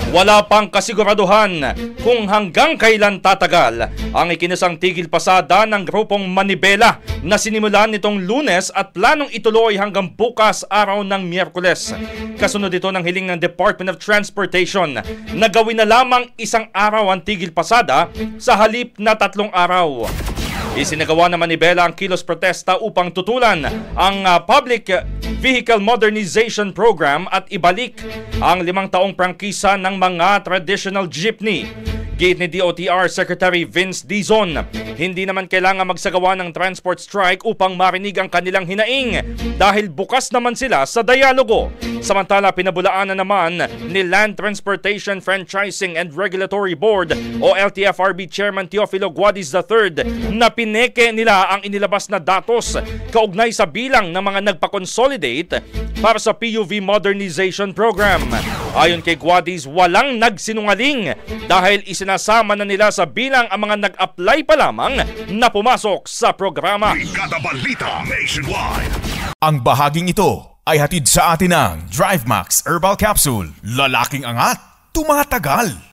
Wala pang kasiguraduhan kung hanggang kailan tatagal ang ikinasang tigil pasada ng grupong Manibela na sinimulan nitong Lunes at planong ituloy hanggang bukas araw ng Miyerkules. Kasunod ito ng hiling ng Department of Transportation na gawin na lamang isang araw ang tigil pasada sa halip na 3 araw. Isinagawa naman ni Manibela ang kilos protesta upang tutulan ang Public Vehicle Modernization Program at ibalik ang 5 taong prangkisa ng mga traditional jeepney. Giit ni DOTR Secretary Vince Dizon, hindi naman kailangan magsagawa ng transport strike upang marinig ang kanilang hinaing dahil bukas naman sila sa dialogo. Samantala, pinabulaanan naman ni Land Transportation Franchising and Regulatory Board o LTFRB Chairman Teofilo Guadis III na pineke nila ang inilabas na datos kaugnay sa bilang ng mga nagpa-consolidate para sa PUV Modernization Program. Ayon kay Guadis, walang nagsinungaling dahil isinasama na nila sa bilang ang mga nag-apply pa lamang na pumasok sa programa. Brigada Balita Nationwide. Ang bahaging ito ay hatid sa atin ng DriveMax Herbal Capsule. Lalaking angat, tumatagal.